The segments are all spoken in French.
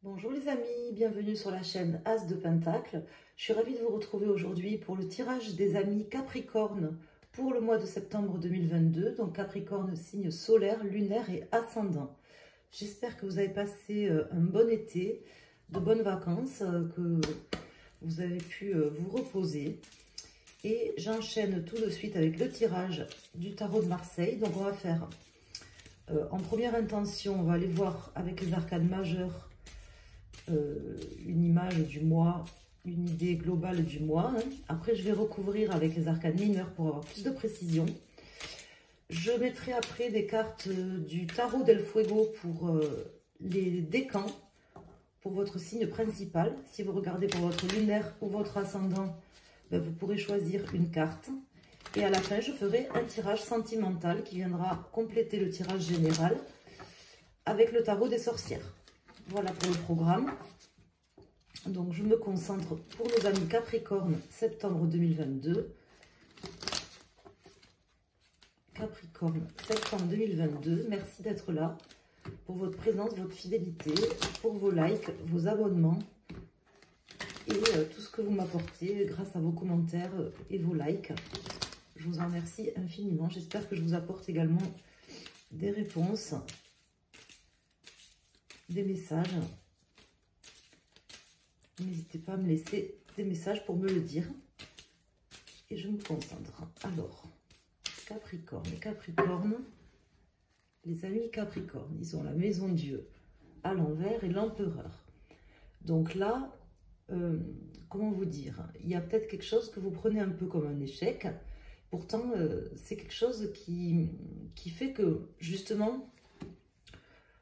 Bonjour les amis, bienvenue sur la chaîne As de Pentacle. Je suis ravie de vous retrouver aujourd'hui pour le tirage des amis Capricorne pour le mois de septembre 2022. Donc Capricorne, signe solaire, lunaire et ascendant. J'espère que vous avez passé un bon été, de bonnes vacances, que vous avez pu vous reposer. Et j'enchaîne tout de suite avec le tirage du tarot de Marseille. Donc on va faire en première intention, on va aller voir avec les arcanes majeures une image du mois, une idée globale du mois. Après, je vais recouvrir avec les arcanes mineurs pour avoir plus de précision. Je mettrai après des cartes du tarot del Fuego pour les décans, pour votre signe principal. Si vous regardez pour votre lunaire ou votre ascendant, ben, vous pourrez choisir une carte. Et à la fin, je ferai un tirage sentimental qui viendra compléter le tirage général avec le tarot des sorcières. Voilà pour le programme. Donc, je me concentre pour nos amis Capricorne, septembre 2022. Capricorne, septembre 2022. Merci d'être là pour votre présence, votre fidélité, pour vos likes, vos abonnements et tout ce que vous m'apportez grâce à vos commentaires et vos likes. Je vous en remercie infiniment. J'espère que je vous apporte également des réponses, des messages. N'hésitez pas à me laisser des messages pour me le dire. Et je me concentre. Alors, Capricorne. Les amis Capricorne, ils ont la maison Dieu à l'envers et l'empereur. Donc là, comment vous dire? Il y a peut-être quelque chose que vous prenez un peu comme un échec. Pourtant, c'est quelque chose qui fait que, justement,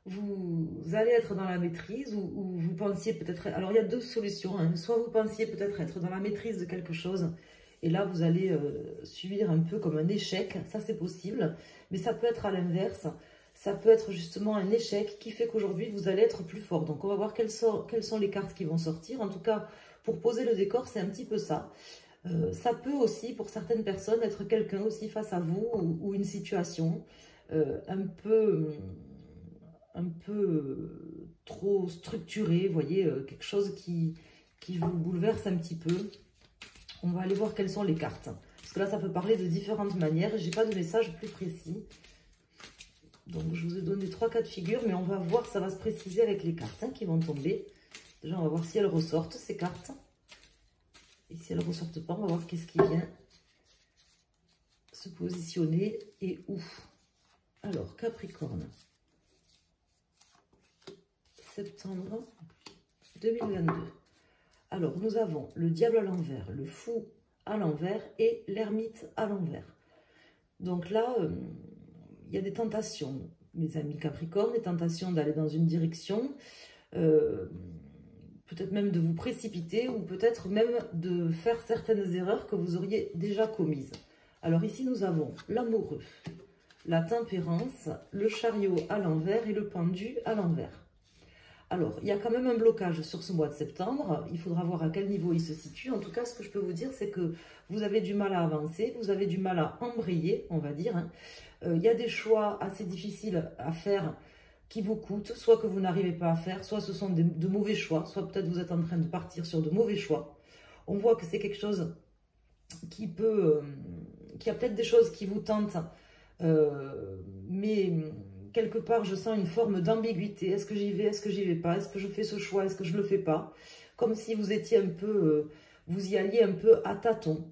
vous allez être dans la maîtrise ou vous pensiez peut-être... Alors, il y a deux solutions. Hein. Soit vous pensiez peut-être être dans la maîtrise de quelque chose et là, vous allez subir un peu comme un échec. Ça, c'est possible. Mais ça peut être à l'inverse. Ça peut être justement un échec qui fait qu'aujourd'hui, vous allez être plus fort. Donc, on va voir quelles sont les cartes qui vont sortir. En tout cas, pour poser le décor, c'est un petit peu ça. Ça peut aussi, pour certaines personnes, être quelqu'un aussi face à vous ou une situation un peu trop structurée, vous voyez, quelque chose qui vous bouleverse un petit peu. On va aller voir quelles sont les cartes. Parce que là, ça peut parler de différentes manières. Je n'ai pas de message plus précis. Donc, je vous ai donné 3 cas de figure, mais on va voir, ça va se préciser avec les cartes qui vont tomber. Déjà, on va voir si elles ressortent, ces cartes. Et si elles ne ressortent pas, on va voir qu'est-ce qui vient se positionner et où. Alors, Capricorne. Septembre 2022. Alors, nous avons le diable à l'envers, le fou à l'envers et l'ermite à l'envers. Donc là, il y a des tentations, mes amis Capricorne, des tentations d'aller dans une direction, peut-être même de vous précipiter ou peut-être même de faire certaines erreurs que vous auriez déjà commises. Alors ici, nous avons l'amoureux, la tempérance, le chariot à l'envers et le pendu à l'envers. Alors, il y a quand même un blocage sur ce mois de septembre. Il faudra voir à quel niveau il se situe. En tout cas, ce que je peux vous dire, c'est que vous avez du mal à avancer, vous avez du mal à embrayer, on va dire. Hein. Il y a des choix assez difficiles à faire qui vous coûtent, soit que vous n'arrivez pas à faire, soit ce sont de mauvais choix, soit peut-être vous êtes en train de partir sur de mauvais choix. On voit que c'est quelque chose qui peut... qui a peut-être des choses qui vous tentent, mais... quelque part, je sens une forme d'ambiguïté. Est-ce que j'y vais? Est-ce que j'y vais pas? Est-ce que je fais ce choix? Est-ce que je le fais pas? Comme si vous étiez un peu, vous y alliez un peu à tâtons,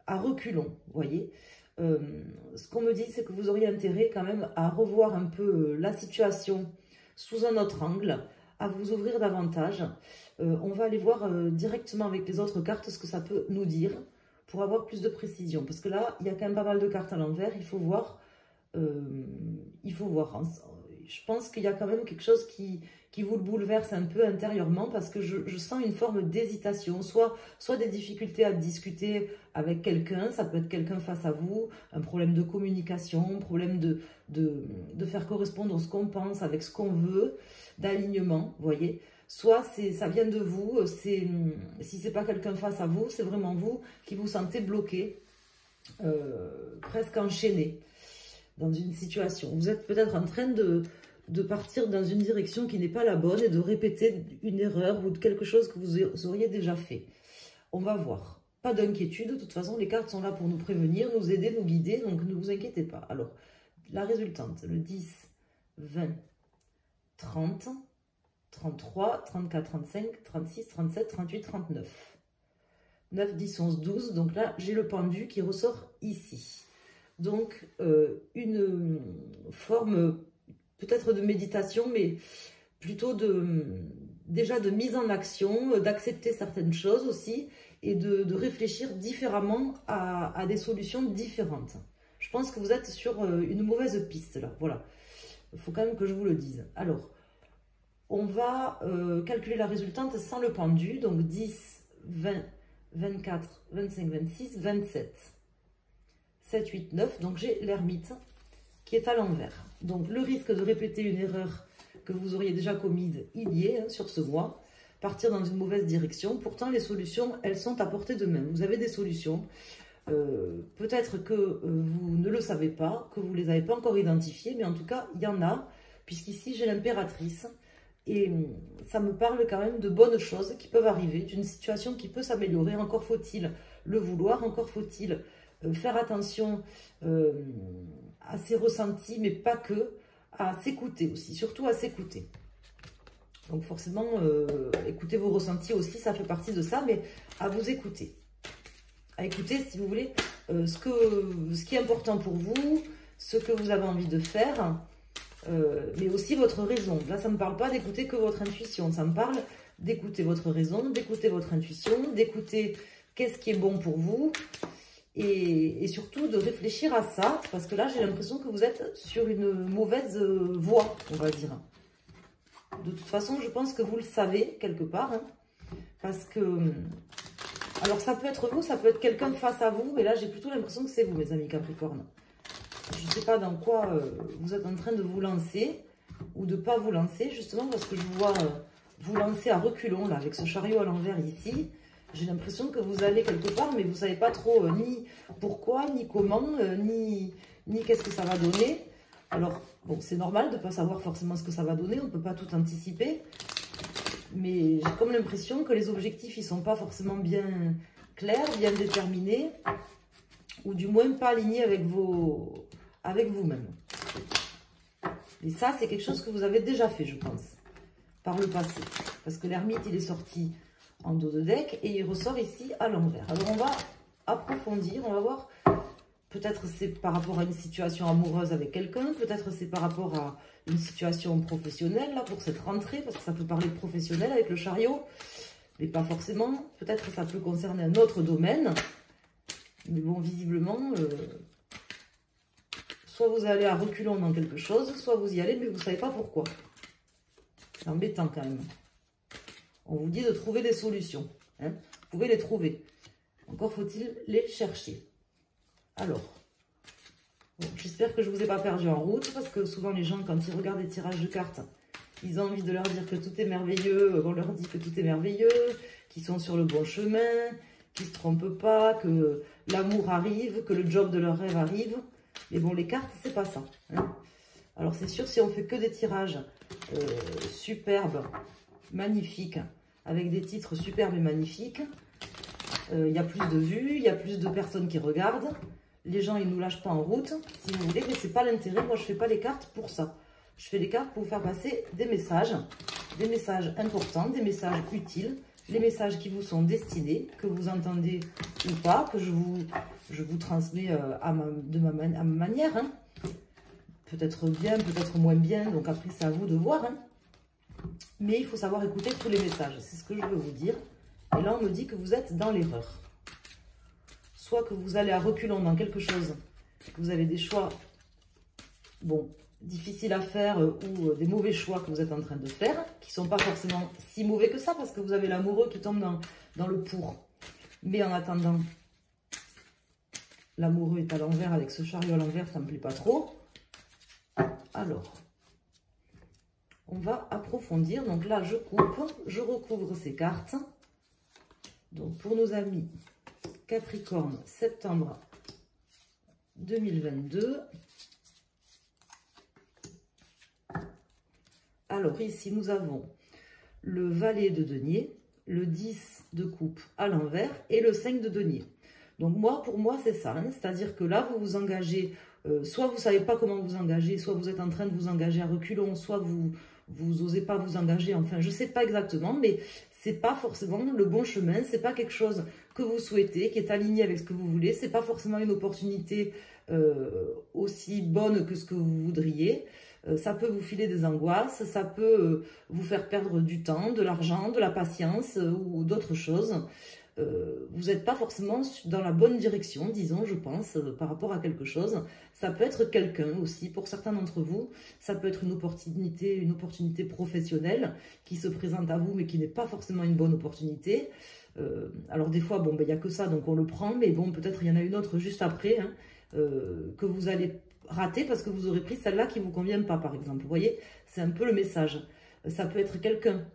à reculons, vous voyez. Ce qu'on me dit, c'est que vous auriez intérêt quand même à revoir un peu la situation sous un autre angle, à vous ouvrir davantage. On va aller voir directement avec les autres cartes ce que ça peut nous dire pour avoir plus de précision. Parce que là, il y a quand même pas mal de cartes à l'envers. Il faut voir. Je pense qu'il y a quand même quelque chose qui vous le bouleverse un peu intérieurement parce que je sens une forme d'hésitation, soit des difficultés à discuter avec quelqu'un, ça peut être quelqu'un face à vous, un problème de communication, un problème de faire correspondre ce qu'on pense avec ce qu'on veut, d'alignement, vous voyez. Soit ça vient de vous, si c'est pas quelqu'un face à vous, c'est vraiment vous qui vous sentez bloqué, presque enchaîné dans une situation. Vous êtes peut-être en train de de partir dans une direction qui n'est pas la bonne et de répéter une erreur ou de quelque chose que vous auriez déjà fait. On va voir. Pas d'inquiétude, de toute façon, les cartes sont là pour nous prévenir, nous aider, nous guider, donc ne vous inquiétez pas. Alors, la résultante, le 10, 20, 30, 33, 34, 35, 36, 37, 38, 39. 9, 10, 11, 12. Donc là, j'ai le pendu qui ressort ici. Donc, une forme peut-être de méditation, mais plutôt déjà de mise en action, d'accepter certaines choses aussi et de réfléchir différemment à des solutions différentes. Je pense que vous êtes sur une mauvaise piste là, voilà. Il faut quand même que je vous le dise. Alors, on va calculer la résultante sans le pendu, donc 10, 20, 24, 25, 26, 27, 7, 8, 9, donc j'ai l'ermite qui est à l'envers. Donc le risque de répéter une erreur que vous auriez déjà commise, il y est sur ce mois, partir dans une mauvaise direction. Pourtant les solutions, elles sont à portée de main. Vous avez des solutions, peut-être que vous ne le savez pas, que vous ne les avez pas encore identifiées, mais en tout cas il y en a, puisqu'ici j'ai l'impératrice. Et ça me parle quand même de bonnes choses qui peuvent arriver, d'une situation qui peut s'améliorer. Encore faut-il le vouloir, encore faut-il faire attention à ses ressentis, mais pas que, à s'écouter aussi, surtout à s'écouter. Donc forcément, écouter vos ressentis aussi, ça fait partie de ça, mais à vous écouter. À écouter, si vous voulez, ce qui est important pour vous, ce que vous avez envie de faire, mais aussi votre raison. Là, ça ne me parle pas d'écouter que votre intuition, ça me parle d'écouter votre raison, d'écouter votre intuition, d'écouter qu'est-ce qui est bon pour vous, et surtout de réfléchir à ça, parce que là, j'ai l'impression que vous êtes sur une mauvaise voie, on va dire. De toute façon, je pense que vous le savez, quelque part, hein, parce que... Alors, ça peut être vous, ça peut être quelqu'un de face à vous, mais là, j'ai plutôt l'impression que c'est vous, mes amis Capricorne. Je ne sais pas dans quoi vous êtes en train de vous lancer ou de ne pas vous lancer, justement parce que je vous vois vous lancer à reculons, là, avec ce chariot à l'envers ici. J'ai l'impression que vous allez quelque part, mais vous ne savez pas trop ni pourquoi, ni comment, ni qu'est-ce que ça va donner. Alors, bon, c'est normal de ne pas savoir forcément ce que ça va donner, on ne peut pas tout anticiper. Mais j'ai comme l'impression que les objectifs, ils ne sont pas forcément bien clairs, bien déterminés, ou du moins pas alignés avec vous-même. Et ça, c'est quelque chose que vous avez déjà fait, je pense, par le passé. Parce que l'ermite, il est sorti en dos de deck et il ressort ici à l'envers. Alors, on va approfondir, on va voir. Peut-être c'est par rapport à une situation amoureuse avec quelqu'un, peut-être c'est par rapport à une situation professionnelle, là, pour cette rentrée, parce que ça peut parler de professionnel avec le chariot, mais pas forcément. Peut-être que ça peut concerner un autre domaine. Mais bon, visiblement, soit vous allez à reculons dans quelque chose, soit vous y allez, mais vous ne savez pas pourquoi. C'est embêtant quand même. On vous dit de trouver des solutions. Hein. Vous pouvez les trouver. Encore faut-il les chercher. Alors, bon, j'espère que je ne vous ai pas perdu en route, parce que souvent les gens, quand ils regardent des tirages de cartes, ils ont envie de leur dire que tout est merveilleux, on leur dit que tout est merveilleux, qu'ils sont sur le bon chemin, qu'ils ne se trompent pas, que l'amour arrive, que le job de leur rêve arrive. Mais bon, les cartes, c'est pas ça. Hein. Alors c'est sûr, si on fait que des tirages superbes, magnifiques, avec des titres superbes et magnifiques, il y a plus de vues, il y a plus de personnes qui regardent. Les gens, ils ne nous lâchent pas en route, si vous voulez, mais ce n'est pas l'intérêt. Moi, je ne fais pas les cartes pour ça. Je fais les cartes pour vous faire passer des messages importants, des messages utiles, les messages qui vous sont destinés, que vous entendez ou pas, que je vous transmets à ma manière. Hein. Peut-être bien, peut-être moins bien, donc après, c'est à vous de voir. Hein. Mais il faut savoir écouter tous les messages, c'est ce que je veux vous dire. Et là, on me dit que vous êtes dans l'erreur. Soit que vous allez à reculons dans quelque chose, que vous avez des choix, bon, difficiles à faire ou des mauvais choix que vous êtes en train de faire, qui ne sont pas forcément si mauvais que ça, parce que vous avez l'amoureux qui tombe dans le pour. Mais en attendant, l'amoureux est à l'envers avec ce chariot à l'envers, ça ne me plaît pas trop. Alors, on va approfondir. Donc là, je coupe, je recouvre ces cartes. Donc pour nos amis Capricorne, septembre 2022. Alors ici, nous avons le valet de denier, le 10 de coupe à l'envers et le 5 de denier. Donc moi, pour moi, c'est ça. Hein, c'est-à-dire que là, vous vous engagez, soit vous ne savez pas comment vous engager, soit vous êtes en train de vous engager à reculons, soit vous n'osez pas vous engager. Enfin, je ne sais pas exactement, mais ce n'est pas forcément le bon chemin. Ce n'est pas quelque chose que vous souhaitez, qui est aligné avec ce que vous voulez. Ce n'est pas forcément une opportunité aussi bonne que ce que vous voudriez. Ça peut vous filer des angoisses, ça peut vous faire perdre du temps, de l'argent, de la patience ou d'autres choses. Vous n'êtes pas forcément dans la bonne direction, disons, je pense, par rapport à quelque chose. Ça peut être quelqu'un aussi, pour certains d'entre vous, ça peut être une opportunité professionnelle qui se présente à vous, mais qui n'est pas forcément une bonne opportunité. Alors des fois, bon, ben, il n'y a que ça, donc on le prend, mais bon, peut-être il y en a une autre juste après, hein, que vous allez rater parce que vous aurez pris celle-là qui ne vous convient pas, par exemple. Vous voyez, c'est un peu le message. Ça peut être quelqu'un,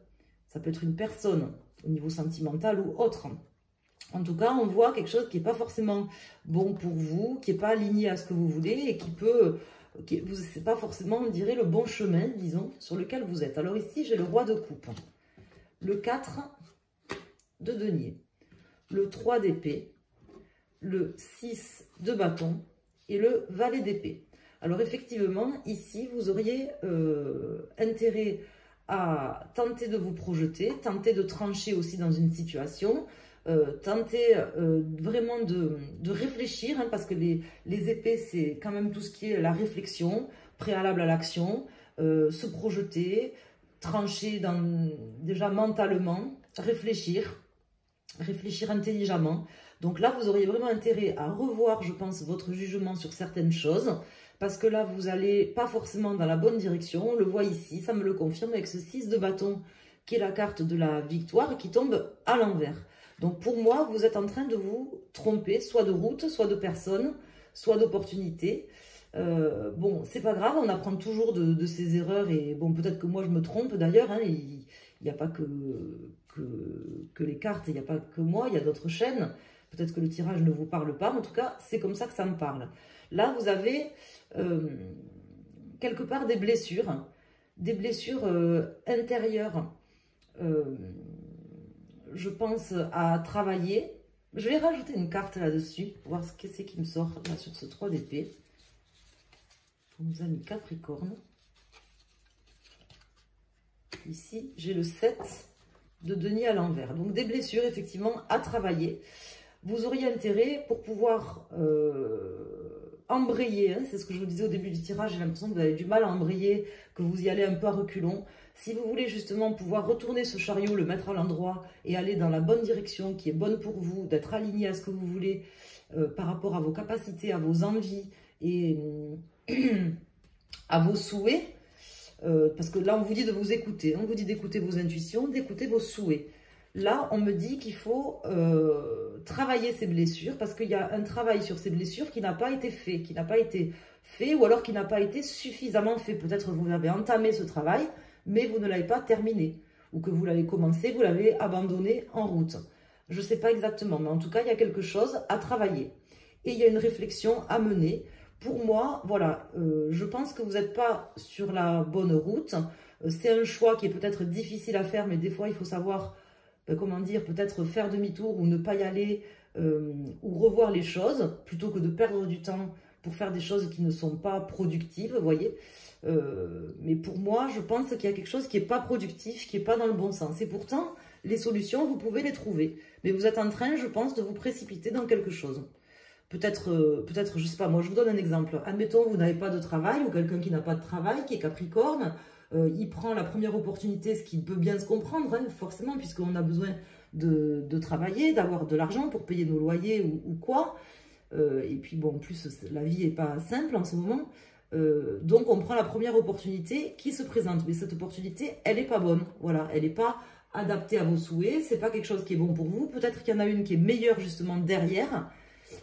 ça peut être une personne, au niveau sentimental ou autre. En tout cas, on voit quelque chose qui n'est pas forcément bon pour vous, qui n'est pas aligné à ce que vous voulez et qui peut... c'est pas forcément, on dirait, le bon chemin, disons, sur lequel vous êtes. Alors ici, j'ai le roi de coupe, le 4 de denier, le 3 d'épée, le 6 de bâton et le valet d'épée. Alors effectivement, ici, vous auriez intérêt à tenter de vous projeter, tenter de trancher aussi dans une situation, tenter vraiment de réfléchir, hein, parce que les épées, c'est quand même tout ce qui est la réflexion, préalable à l'action, se projeter, trancher déjà mentalement, réfléchir intelligemment. Donc là, vous auriez vraiment intérêt à revoir, je pense, votre jugement sur certaines choses, parce que là, vous n'allez pas forcément dans la bonne direction. On le voit ici, ça me le confirme avec ce 6 de bâton, qui est la carte de la victoire, qui tombe à l'envers. Donc pour moi, vous êtes en train de vous tromper, soit de route, soit de personne, soit d'opportunité. Bon, c'est pas grave, on apprend toujours de ses erreurs, et bon, peut-être que moi je me trompe d'ailleurs, hein, il n'y a pas que les cartes, il n'y a pas que moi, il y a d'autres chaînes. Peut-être que le tirage ne vous parle pas, mais en tout cas, c'est comme ça que ça me parle. Là, vous avez quelque part des blessures intérieures, je pense, à travailler. Je vais rajouter une carte là-dessus, pour voir ce que c'est qui me sort là, sur ce 3 d'épée. Pour nos amis Capricorne. Ici, j'ai le 7 de denier à l'envers. Donc, des blessures, effectivement, à travailler. Vous auriez intérêt pour pouvoir embrayer, hein, c'est ce que je vous disais au début du tirage, j'ai l'impression que vous avez du mal à embrayer, que vous y allez un peu à reculons. Si vous voulez justement pouvoir retourner ce chariot, le mettre à l'endroit et aller dans la bonne direction, qui est bonne pour vous, d'être aligné à ce que vous voulez par rapport à vos capacités, à vos envies et à vos souhaits, parce que là on vous dit de vous écouter, on vous dit d'écouter vos intuitions, d'écouter vos souhaits. Là, on me dit qu'il faut travailler ces blessures parce qu'il y a un travail sur ces blessures qui n'a pas été fait, ou alors qui n'a pas été suffisamment fait. Peut-être vous avez entamé ce travail, mais vous ne l'avez pas terminé. Ou que vous l'avez commencé, vous l'avez abandonné en route. Je ne sais pas exactement, mais en tout cas, il y a quelque chose à travailler. Et il y a une réflexion à mener. Pour moi, voilà, je pense que vous n'êtes pas sur la bonne route. C'est un choix qui est peut-être difficile à faire, mais des fois, il faut savoir... comment dire, peut-être faire demi-tour ou ne pas y aller, ou revoir les choses, plutôt que de perdre du temps pour faire des choses qui ne sont pas productives, vous voyez. Mais pour moi, je pense qu'il y a quelque chose qui n'est pas productif, qui n'est pas dans le bon sens. Et pourtant, les solutions, vous pouvez les trouver. Mais vous êtes en train, je pense, de vous précipiter dans quelque chose. Peut-être, je ne sais pas, moi je vous donne un exemple. Admettons, vous n'avez pas de travail, ou quelqu'un qui n'a pas de travail, qui est Capricorne, il prend la première opportunité, ce qui peut bien se comprendre, hein, forcément, puisqu'on a besoin de travailler, d'avoir de l'argent pour payer nos loyers ou quoi. Et puis, bon, en plus, la vie n'est pas simple en ce moment. Donc, on prend la première opportunité qui se présente. Mais cette opportunité, elle n'est pas bonne. Voilà, elle n'est pas adaptée à vos souhaits. Ce n'est pas quelque chose qui est bon pour vous. Peut-être qu'il y en a une qui est meilleure, justement, derrière.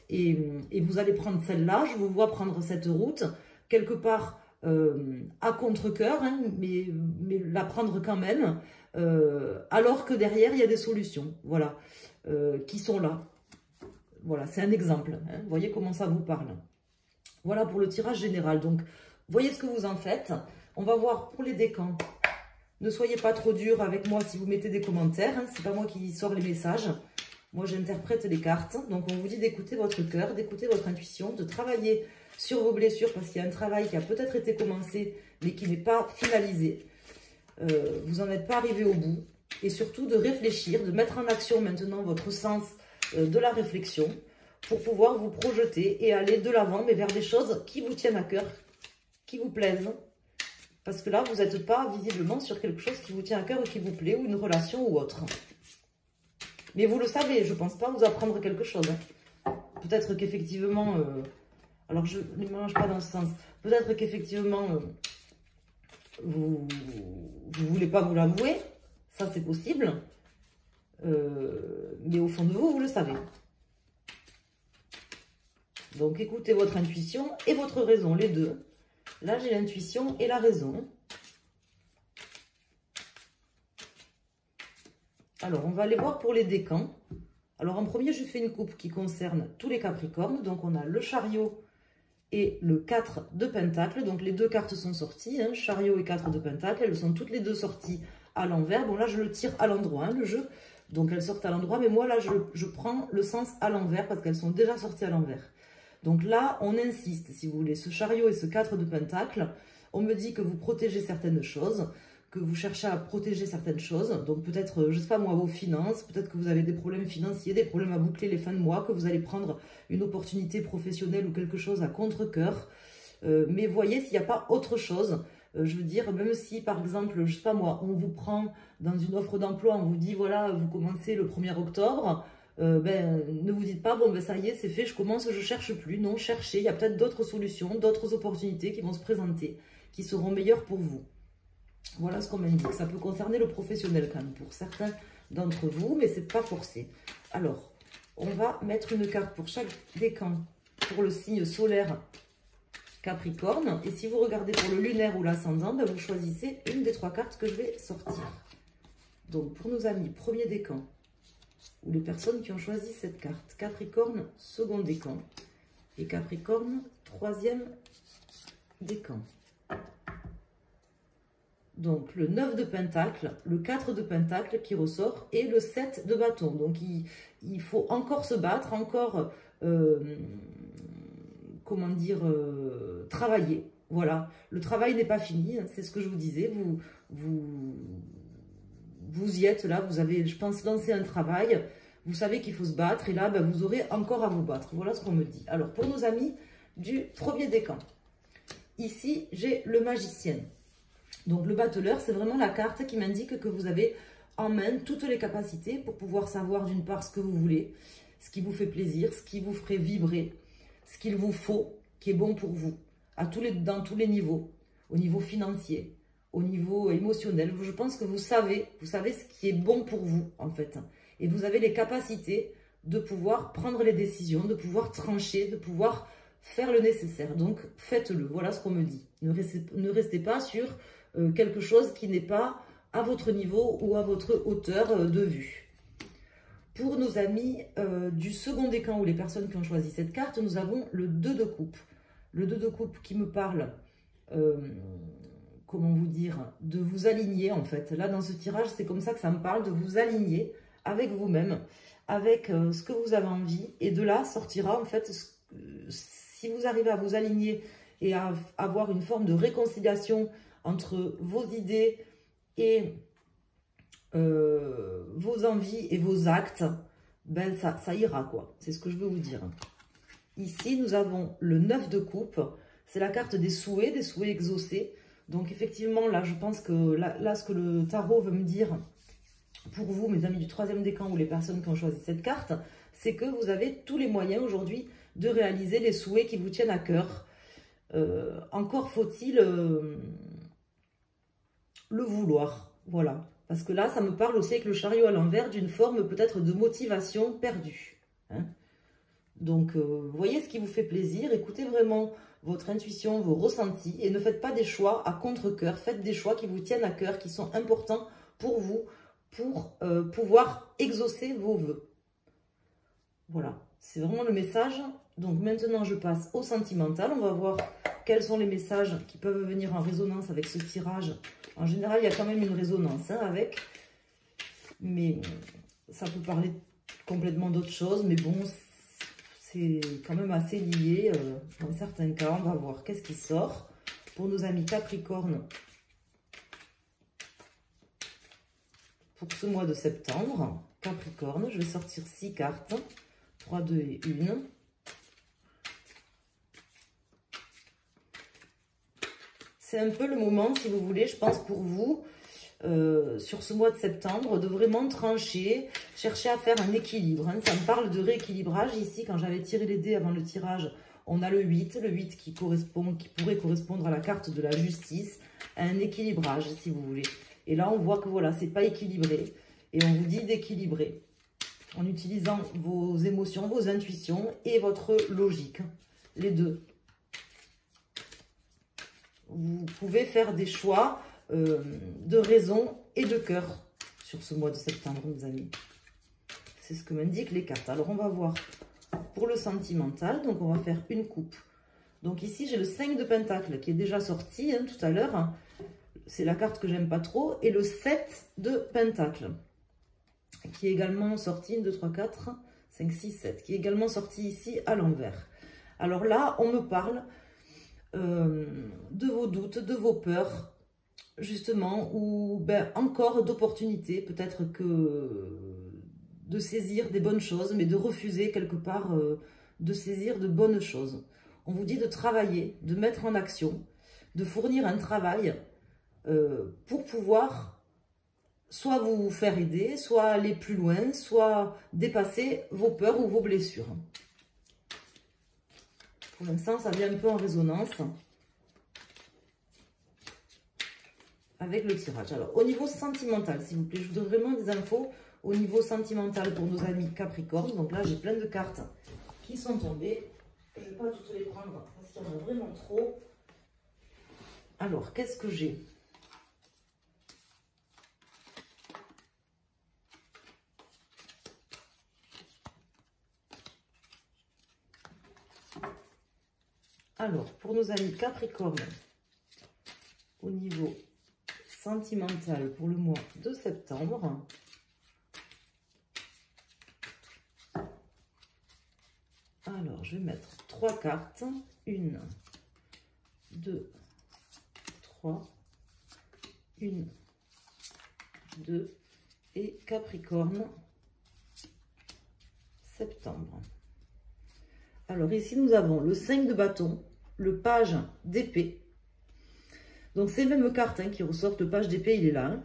Et vous allez prendre celle-là. Je vous vois prendre cette route. Quelque part... à contre-cœur, hein, mais la prendre quand même, alors que derrière, il y a des solutions, voilà, qui sont là. Voilà, c'est un exemple. Hein, vous voyez comment ça vous parle. Voilà pour le tirage général. Donc, voyez ce que vous en faites. On va voir pour les décans Ne soyez pas trop dur avec moi si vous mettez des commentaires. Hein, c'est pas moi qui sors les messages. Moi, j'interprète les cartes. Donc, on vous dit d'écouter votre cœur, d'écouter votre intuition, de travailler sur vos blessures parce qu'il y a un travail qui a peut-être été commencé, mais qui n'est pas finalisé. Vous n'en êtes pas arrivé au bout. Et surtout, de réfléchir, de mettre en action maintenant votre sens de la réflexion pour pouvoir vous projeter et aller de l'avant, mais vers des choses qui vous tiennent à cœur, qui vous plaisent. Parce que là, vous n'êtes pas visiblement sur quelque chose qui vous tient à cœur et qui vous plaît, ou une relation ou autre. Mais vous le savez, je ne pense pas vous apprendre quelque chose. Hein. Peut-être qu'effectivement, alors je ne mélange pas dans ce sens, peut-être qu'effectivement, vous ne voulez pas vous l'avouer, ça c'est possible, mais au fond de vous, vous le savez. Donc écoutez votre intuition et votre raison, les deux. Là, j'ai l'intuition et la raison. Alors, on va aller voir pour les décans. Alors, en premier, je fais une coupe qui concerne tous les Capricornes. Donc, on a le chariot et le 4 de Pentacle. Donc, les deux cartes sont sorties. Hein, chariot et 4 de Pentacle. Elles sont toutes les deux sorties à l'envers. Bon, là, je le tire à l'endroit, hein, le jeu. Donc, elles sortent à l'endroit. Mais moi, là, je prends le sens à l'envers parce qu'elles sont déjà sorties à l'envers. Donc là, on insiste, si vous voulez, ce chariot et ce 4 de Pentacle, on me dit que vous protégez certaines choses, que vous cherchez à protéger certaines choses. Donc peut-être, je ne sais pas moi, vos finances, peut-être que vous avez des problèmes financiers, des problèmes à boucler les fins de mois, que vous allez prendre une opportunité professionnelle ou quelque chose à contre-cœur. Mais voyez s'il n'y a pas autre chose. Je veux dire, même si par exemple, je ne sais pas moi, on vous prend dans une offre d'emploi, on vous dit voilà, vous commencez le 1er octobre, ne vous dites pas, bon ben ça y est, c'est fait, je commence, je cherche plus. Non, cherchez, il y a peut-être d'autres solutions, d'autres opportunités qui vont se présenter, qui seront meilleures pour vous. Voilà ce qu'on m'indique. Ça peut concerner le professionnel quand même, pour certains d'entre vous, mais c'est pas forcé. Alors, on va mettre une carte pour chaque décan, pour le signe solaire Capricorne. Et si vous regardez pour le lunaire ou l'ascendant, ben vous choisissez une des 3 cartes que je vais sortir. Donc, pour nos amis, premier décan, ou les personnes qui ont choisi cette carte. Capricorne, second décan. Et Capricorne, troisième décan. Donc, le 9 de Pentacle, le 4 de Pentacle qui ressort et le 7 de bâton. Donc, il faut encore se battre, encore, comment dire, travailler. Voilà, le travail n'est pas fini, hein, c'est ce que je vous disais. Vous y êtes là, vous avez, je pense, lancé un travail, vous savez qu'il faut se battre, et là, ben, vous aurez encore à vous battre. Voilà ce qu'on me dit. Alors, pour nos amis du premier décan, ici, j'ai le magicien. Donc, le battleur, c'est vraiment la carte qui m'indique que vous avez en main toutes les capacités pour pouvoir savoir d'une part ce que vous voulez, ce qui vous fait plaisir, ce qui vous ferait vibrer, ce qu'il vous faut, qui est bon pour vous, dans tous les niveaux, au niveau financier, au niveau émotionnel. Je pense que vous savez ce qui est bon pour vous, en fait. Et vous avez les capacités de pouvoir prendre les décisions, de pouvoir trancher, de pouvoir faire le nécessaire. Donc, faites-le. Voilà ce qu'on me dit. Ne restez pas sur quelque chose qui n'est pas à votre niveau ou à votre hauteur de vue. Pour nos amis du second décan ou les personnes qui ont choisi cette carte, nous avons le 2 de coupe. Le 2 de coupe qui me parle, comment vous dire, de vous aligner en fait. Là, dans ce tirage, c'est comme ça que ça me parle, de vous aligner avec vous-même, avec ce que vous avez envie. Et de là sortira en fait, si vous arrivez à vous aligner et à avoir une forme de réconciliation entre vos idées et vos envies et vos actes, ben ça ira quoi. C'est ce que je veux vous dire. Ici, nous avons le 9 de coupe. C'est la carte des souhaits exaucés. Donc effectivement, là, je pense que là, ce que le tarot veut me dire pour vous, mes amis du troisième décan ou les personnes qui ont choisi cette carte, c'est que vous avez tous les moyens aujourd'hui de réaliser les souhaits qui vous tiennent à cœur. Encore faut-il le vouloir. Voilà. Parce que là, ça me parle aussi avec le chariot à l'envers d'une forme peut-être de motivation perdue. Hein. Donc, voyez ce qui vous fait plaisir. Écoutez vraiment votre intuition, vos ressentis. Et ne faites pas des choix à contre-cœur. Faites des choix qui vous tiennent à cœur, qui sont importants pour vous, pour pouvoir exaucer vos vœux. Voilà. C'est vraiment le message. Donc, maintenant, je passe au sentimental. On va voir quels sont les messages qui peuvent venir en résonance avec ce tirage. En général, il y a quand même une résonance hein, avec, mais ça peut parler complètement d'autre chose, mais bon, c'est quand même assez lié. Dans certains cas, on va voir qu'est-ce qui sort pour nos amis Capricorne pour ce mois de septembre. Capricorne, je vais sortir 6 cartes, 3, 2 et 1. C'est un peu le moment, si vous voulez, je pense pour vous, sur ce mois de septembre, de vraiment trancher, chercher à faire un équilibre. Hein. Ça me parle de rééquilibrage. Ici, quand j'avais tiré les dés avant le tirage, on a le 8 qui pourrait correspondre à la carte de la justice, à un équilibrage, si vous voulez. Et là, on voit que voilà, c'est pas équilibré. Et on vous dit d'équilibrer en utilisant vos émotions, vos intuitions et votre logique, les deux. Vous pouvez faire des choix de raison et de cœur sur ce mois de septembre, mes amis. C'est ce que m'indiquent les cartes. Alors, on va voir pour le sentimental. Donc, on va faire une coupe. Donc, ici, j'ai le 5 de Pentacle qui est déjà sorti hein, tout à l'heure. C'est la carte que j'aime pas trop. Et le 7 de Pentacle qui est également sorti. 1, 2, 3, 4, 5, 6, 7. Qui est également sorti ici à l'envers. Alors là, on me parle de vos doutes, de vos peurs, justement, ou ben, encore d'opportunités, peut-être que de saisir des bonnes choses, mais de refuser quelque part de saisir de bonnes choses. On vous dit de travailler, de mettre en action, de fournir un travail pour pouvoir soit vous faire aider, soit aller plus loin, soit dépasser vos peurs ou vos blessures. Pour l'instant, ça vient un peu en résonance avec le tirage. Alors, au niveau sentimental, s'il vous plaît, je vous donne vraiment des infos au niveau sentimental pour nos amis Capricorne. Donc là, j'ai plein de cartes qui sont tombées. Je ne vais pas toutes les prendre parce qu'il y en a vraiment trop. Alors, qu'est-ce que j'ai ? Alors, pour nos amis Capricorne, au niveau sentimental pour le mois de septembre, alors je vais mettre 3 cartes, 1, 2, 3, 1, 2 et Capricorne, septembre. Alors ici, nous avons le 5 de bâton, le page d'épée. Donc, c'est les mêmes cartes hein, qui ressortent. Le page d'épée, il est là. Hein,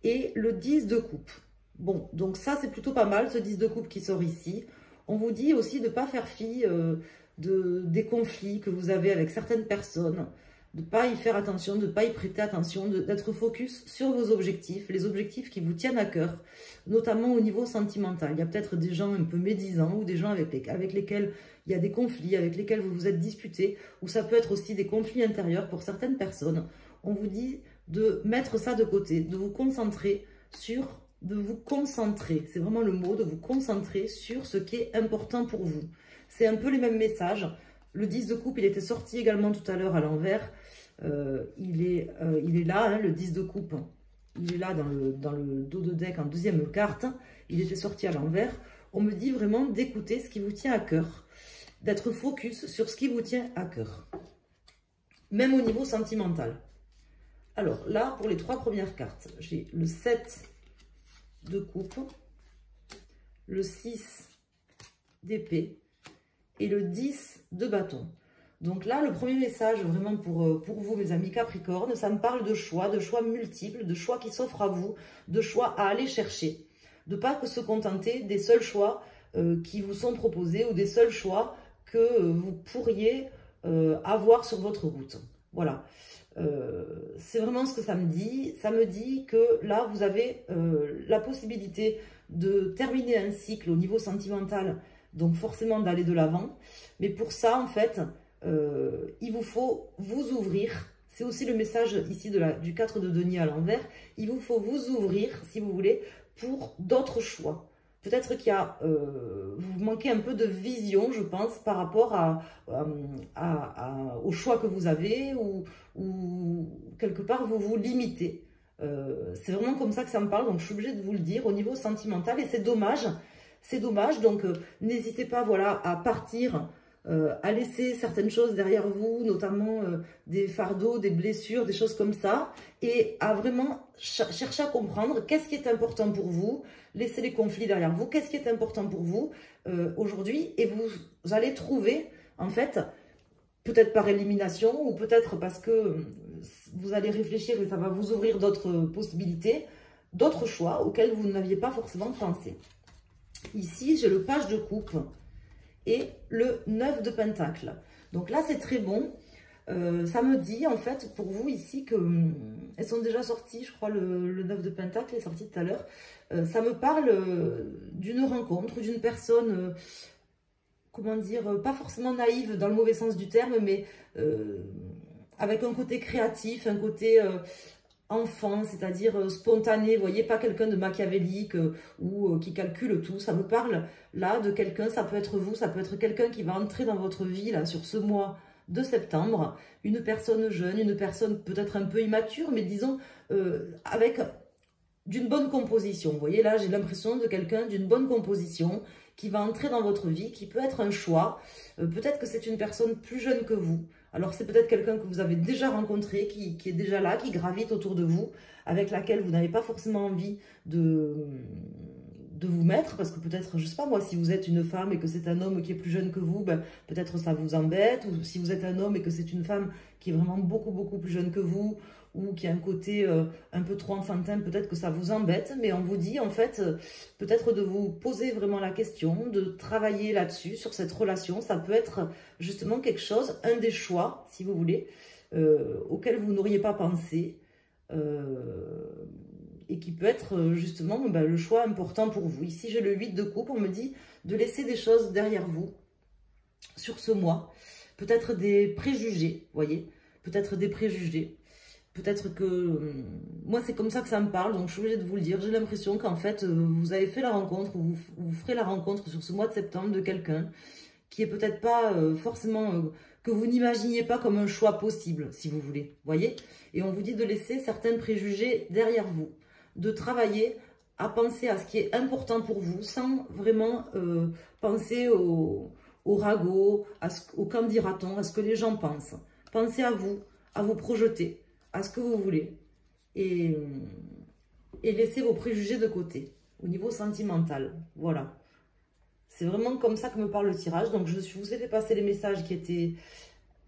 et le 10 de coupe. Bon, donc ça, c'est plutôt pas mal, ce 10 de coupe qui sort ici. On vous dit aussi de ne pas faire fi des conflits que vous avez avec certaines personnes. De ne pas y faire attention, de ne pas y prêter attention, d'être focus sur vos objectifs, les objectifs qui vous tiennent à cœur, notamment au niveau sentimental. Il y a peut-être des gens un peu médisants ou des gens avec lesquels il y a des conflits, avec lesquels vous vous êtes disputés, ou ça peut être aussi des conflits intérieurs pour certaines personnes. On vous dit de mettre ça de côté, de vous concentrer sur, c'est vraiment le mot, de vous concentrer sur ce qui est important pour vous. C'est un peu les mêmes messages. Le 10 de coupe, il était sorti également tout à l'heure à l'envers. Il est là, hein, le 10 de coupe. Il est là dans le dos de deck en deuxième carte. Il était sorti à l'envers. On me dit vraiment d'écouter ce qui vous tient à cœur. D'être focus sur ce qui vous tient à cœur. Même au niveau sentimental. Alors là, pour les 3 premières cartes, j'ai le 7 de coupe, le 6 d'épée et le 10 de bâton. Donc là, le premier message vraiment pour vous, mes amis Capricorne, ça me parle de choix multiples, de choix qui s'offrent à vous, de choix à aller chercher. De pas que se contenter des seuls choix qui vous sont proposés ou des seuls choix que vous pourriez avoir sur votre route. Voilà. C'est vraiment ce que ça me dit. Ça me dit que là, vous avez la possibilité de terminer un cycle au niveau sentimental, donc forcément d'aller de l'avant. Mais pour ça, en fait, il vous faut vous ouvrir. C'est aussi le message ici du 4 de denier à l'envers. Il vous faut vous ouvrir, si vous voulez, pour d'autres choix. Peut-être qu'il y a, vous manquez un peu de vision, je pense, par rapport au choix que vous avez ou quelque part vous vous limitez. C'est vraiment comme ça que ça me parle, donc je suis obligée de vous le dire au niveau sentimental et c'est dommage. C'est dommage, donc n'hésitez pas voilà, à partir, à laisser certaines choses derrière vous, notamment des fardeaux, des blessures, des choses comme ça, et à vraiment chercher à comprendre qu'est-ce qui est important pour vous, laissez les conflits derrière vous, qu'est-ce qui est important pour vous aujourd'hui, et vous allez trouver, en fait, peut-être par élimination, ou peut-être parce que vous allez réfléchir et ça va vous ouvrir d'autres possibilités, d'autres choix auxquels vous n'aviez pas forcément pensé. Ici, j'ai le page de coupe et le 9 de pentacle. Donc là, c'est très bon. Ça me dit, en fait, pour vous ici, que elles sont déjà sorties, je crois, le 9 de pentacle est sorti tout à l'heure. Ça me parle d'une rencontre, d'une personne, comment dire, pas forcément naïve dans le mauvais sens du terme, mais avec un côté créatif, un côté enfant, c'est-à-dire spontané, vous voyez, pas quelqu'un de machiavélique ou qui calcule tout. Ça me parle là de quelqu'un, ça peut être vous, ça peut être quelqu'un qui va entrer dans votre vie là sur ce mois de septembre, une personne jeune, une personne peut-être un peu immature, mais disons avec d'une bonne composition. Vous voyez, là, j'ai l'impression de quelqu'un d'une bonne composition qui va entrer dans votre vie, qui peut être un choix. Peut-être que c'est une personne plus jeune que vous. Alors, c'est peut-être quelqu'un que vous avez déjà rencontré, qui est déjà là, qui gravite autour de vous, avec laquelle vous n'avez pas forcément envie de vous mettre, parce que peut-être, je sais pas moi, si vous êtes une femme et que c'est un homme qui est plus jeune que vous, ben, peut-être ça vous embête, ou si vous êtes un homme et que c'est une femme qui est vraiment beaucoup plus jeune que vous, ou qui a un côté un peu trop enfantin, peut-être que ça vous embête, mais on vous dit en fait, peut-être de vous poser vraiment la question, de travailler là-dessus, sur cette relation, ça peut être justement quelque chose, un des choix, si vous voulez, auquel vous n'auriez pas pensé, et qui peut être justement ben, le choix important pour vous. Ici, j'ai le 8 de coupe, on me dit de laisser des choses derrière vous sur ce mois. Peut-être des préjugés, vous voyez, peut-être des préjugés. Peut-être que, moi c'est comme ça que ça me parle, donc je suis obligée de vous le dire. J'ai l'impression qu'en fait, vous avez fait la rencontre, ou vous ferez la rencontre sur ce mois de septembre de quelqu'un qui est peut-être pas forcément, que vous n'imaginiez pas comme un choix possible, si vous voulez, voyez. Et on vous dit de laisser certains préjugés derrière vous, de travailler à penser à ce qui est important pour vous, sans vraiment penser au ragot, au qu'en dira-t-on, à ce que les gens pensent. Pensez à vous projeter, à ce que vous voulez, et laissez vos préjugés de côté, au niveau sentimental, voilà. C'est vraiment comme ça que me parle le tirage, donc je vous ai fait passer les messages qui étaient,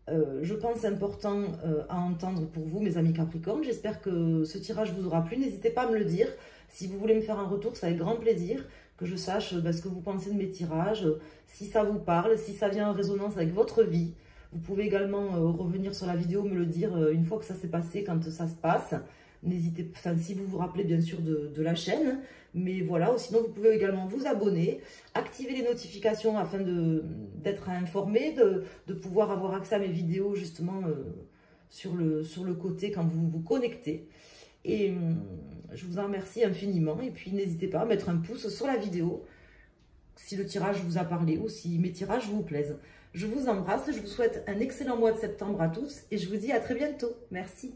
je pense, importants à entendre pour vous, mes amis Capricorne. J'espère que ce tirage vous aura plu, n'hésitez pas à me le dire, si vous voulez me faire un retour, c'est avec grand plaisir, que je sache ce que vous pensez de mes tirages, si ça vous parle, si ça vient en résonance avec votre vie. Vous pouvez également revenir sur la vidéo, me le dire une fois que ça s'est passé, quand ça se passe. N'hésitez, enfin, si vous vous rappelez bien sûr de la chaîne. Mais voilà, ou sinon vous pouvez également vous abonner, activer les notifications afin d'être informé, de pouvoir avoir accès à mes vidéos justement sur le côté quand vous vous connectez. Et je vous en remercie infiniment. Et puis n'hésitez pas à mettre un pouce sur la vidéo si le tirage vous a parlé ou si mes tirages vous plaisent. Je vous embrasse, je vous souhaite un excellent mois de septembre à tous et je vous dis à très bientôt. Merci.